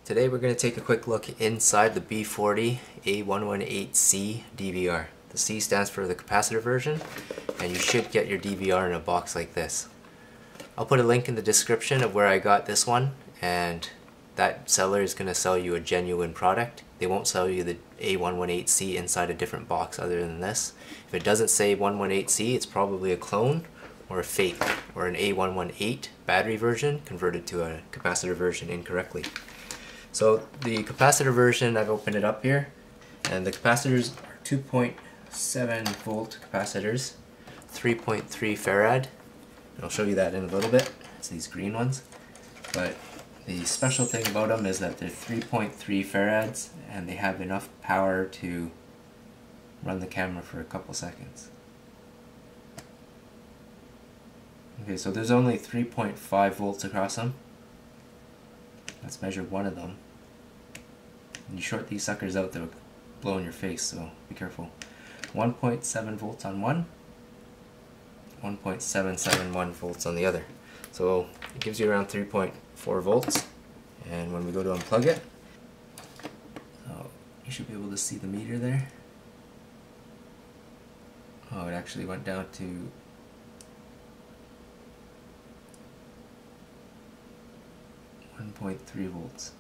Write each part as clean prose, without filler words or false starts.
Today we're going to take a quick look inside the B40 A118C DVR. The C stands for the capacitor version, and you should get your DVR in a box like this. I'll put a link in the description of where I got this one, and that seller is going to sell you a genuine product. They won't sell you the A118C inside a different box other than this. If it doesn't say 118C, it's probably a clone or a fake, or an A118 battery version converted to a capacitor version incorrectly. So the capacitor version, I've opened it up here, and the capacitors are 2.7 volt capacitors, 3.3 farad, and I'll show you that in a little bit. It's these green ones, but the special thing about them is that they're 3.3 farads and they have enough power to run the camera for a couple seconds. Okay, so there's only 3.5 volts across them. Let's measure one of them. When you short these suckers out, they'll blow in your face, so be careful. 1.7 volts on one, 1.771 volts on the other. So it gives you around 3.4 volts. And when we go to unplug it, you should be able to see the meter there. Oh, it actually went down to 1.3 volts.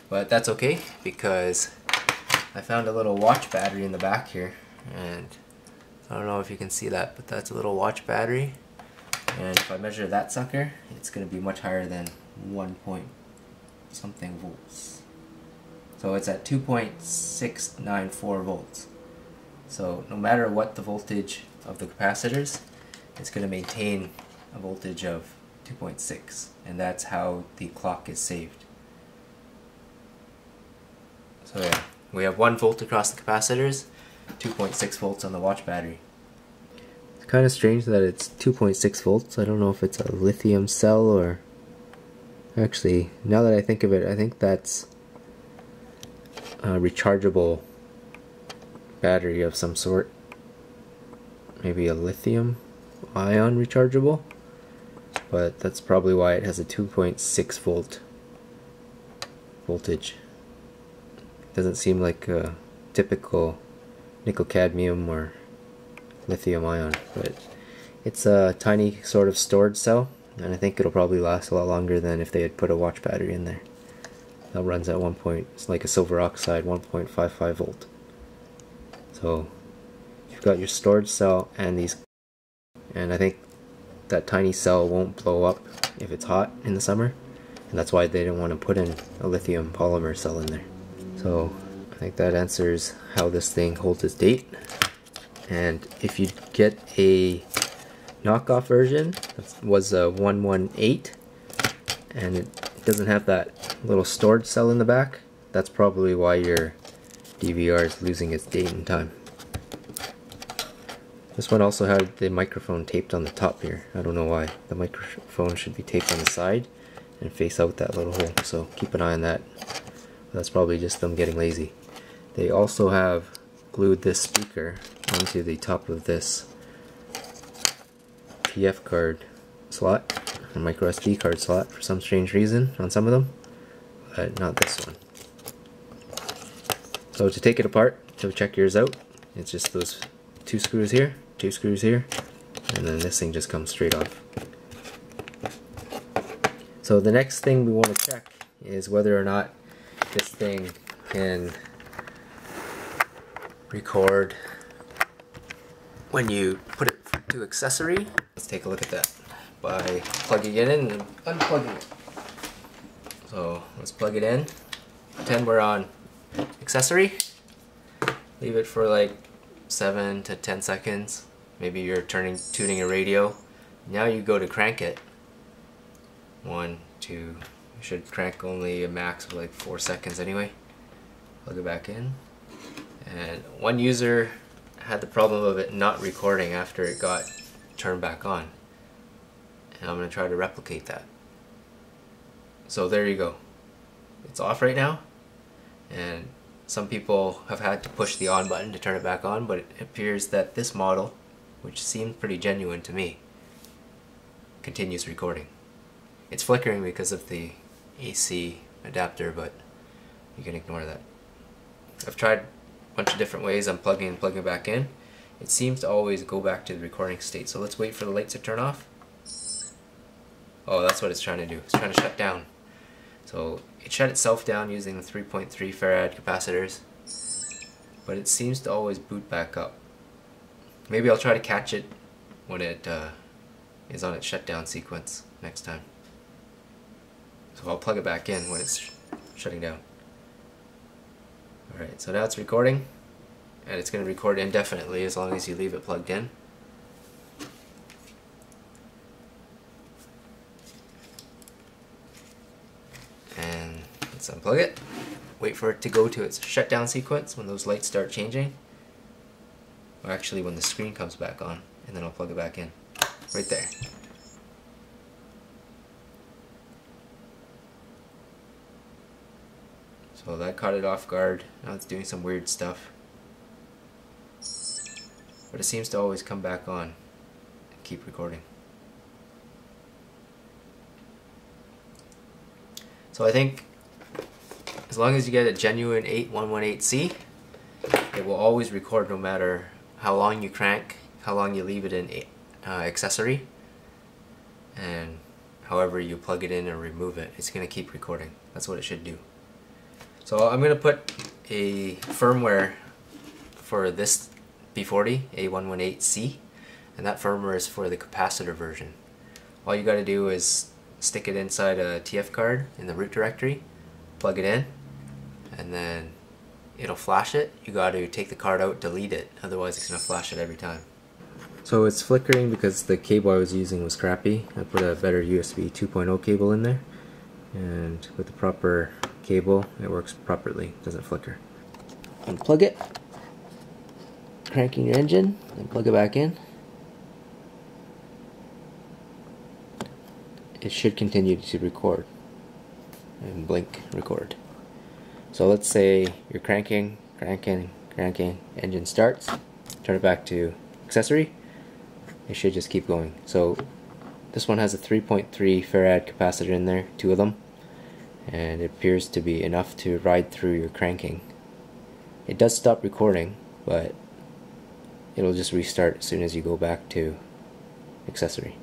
But that's okay, because I found a little watch battery in the back here, and I don't know if you can see that, but that's a little watch battery, and if I measure that sucker, it's going to be much higher than 1 point something volts. So it's at 2.694 volts. So no matter what the voltage of the capacitors, it's going to maintain a voltage of 2.6, and that's how the clock is saved. So yeah, we have 1 volt across the capacitors, 2.6 volts on the watch battery. It's kind of strange that it's 2.6 volts. I don't know if it's a lithium cell or... Actually, now that I think of it, I think that's a rechargeable battery of some sort. Maybe a lithium ion rechargeable. But that's probably why it has a 2.6 volt voltage. Doesn't seem like a typical nickel cadmium or lithium ion, but it's a tiny sort of storage cell, and I think it'll probably last a lot longer than if they had put a watch battery in there. That runs at it's like a silver oxide 1.55 volt. So you've got your storage cell and these, and I think that tiny cell won't blow up if it's hot in the summer, and that's why they didn't want to put in a lithium polymer cell in there. So I think that answers how this thing holds its date. And if you get a knockoff version, that was a 118, and it doesn't have that little storage cell in the back, that's probably why your DVR is losing its date and time. This one also had the microphone taped on the top here. I don't know why. The microphone should be taped on the side and face out that little hole, so keep an eye on that. That's probably just them getting lazy. They also have glued this speaker onto the top of this PF card slot, a micro SD card slot, for some strange reason on some of them, but not this one. So to take it apart, to check yours out, it's just those 2 screws here, 2 screws here, and then this thing just comes straight off. So the next thing we want to check is whether or not this thing can record when you put it to accessory. Let's take a look at that by plugging it in and unplugging it. So let's plug it in. Pretend we're on accessory. Leave it for like 7 to 10 seconds. Maybe you're tuning a radio. Now you go to crank it. 1, 2. You should crank only a max of like 4 seconds anyway. Plug it back in. And one user had the problem of it not recording after it got turned back on. And I'm going to try to replicate that. So there you go. It's off right now. And some people have had to push the on button to turn it back on, but it appears that this model, which seemed pretty genuine to me, continues recording. It's flickering because of the AC adapter, but you can ignore that. I've tried a bunch of different ways unplugging and plugging back in. It seems to always go back to the recording state. So let's wait for the lights to turn off. Oh, that's what it's trying to do. It's trying to shut down. So it shut itself down using the 3.3 farad capacitors, but it seems to always boot back up. Maybe I'll try to catch it when it is on its shutdown sequence next time. So I'll plug it back in when it's shutting down. Alright, so now it's recording, and it's going to record indefinitely as long as you leave it plugged in. And let's unplug it, wait for it to go to its shutdown sequence when those lights start changing, or actually when the screen comes back on, and then I'll plug it back in, right there. So that caught it off guard. Now it's doing some weird stuff, but it seems to always come back on and keep recording. So I think as long as you get a genuine A118C, it will always record no matter how long you crank, how long you leave it in accessory, and however you plug it in or remove it, it's going to keep recording. That's what it should do. So I'm going to put a firmware for this B40, A118C, and that firmware is for the capacitor version. All you got to do is stick it inside a TF card in the root directory, plug it in, and then it'll flash it. You got to take the card out, delete it, otherwise it's going to flash it every time. So it's flickering because the cable I was using was crappy. I put a better USB 2.0 cable in there, and with the proper cable it works properly, it doesn't flicker. Unplug it, cranking your engine, and plug it back in. It should continue to record and blink record. So let's say you're cranking, engine starts, turn it back to accessory, it should just keep going. So this one has a 3.3 farad capacitor in there, 2 of them, and it appears to be enough to ride through your cranking. It does stop recording, but it'll just restart as soon as you go back to accessory.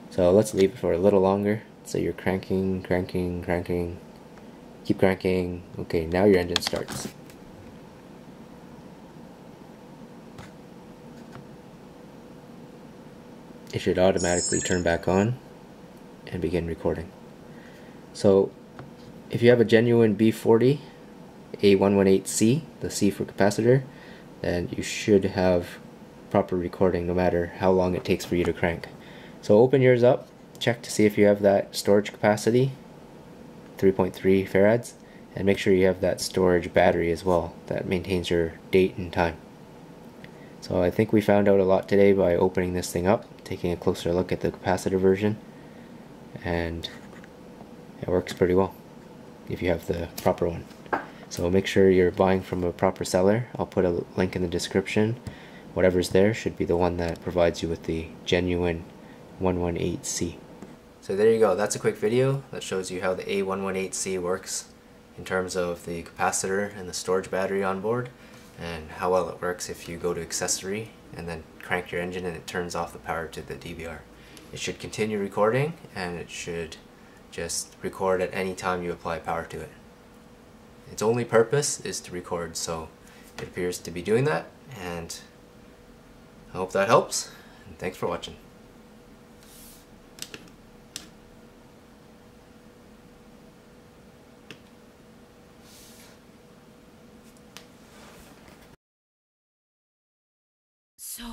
So let's leave it for a little longer. So you're cranking, keep cranking. Okay, now your engine starts. It should automatically turn back on and begin recording. So if you have a genuine B40 A118C, the C for capacitor, then you should have proper recording no matter how long it takes for you to crank. So open yours up, check to see if you have that storage capacity, 3.3 farads, and make sure you have that storage battery as well that maintains your date and time. So I think we found out a lot today by opening this thing up, taking a closer look at the capacitor version, and it works pretty well if you have the proper one. So make sure you're buying from a proper seller. I'll put a link in the description. Whatever's there should be the one that provides you with the genuine 118C. So there you go, that's a quick video that shows you how the A118C works in terms of the capacitor and the storage battery on board, and how well it works if you go to accessory and then crank your engine and it turns off the power to the DVR. It should continue recording, and it should just record at any time you apply power to it. Its only purpose is to record, so it appears to be doing that, and I hope that helps, and thanks for watching. So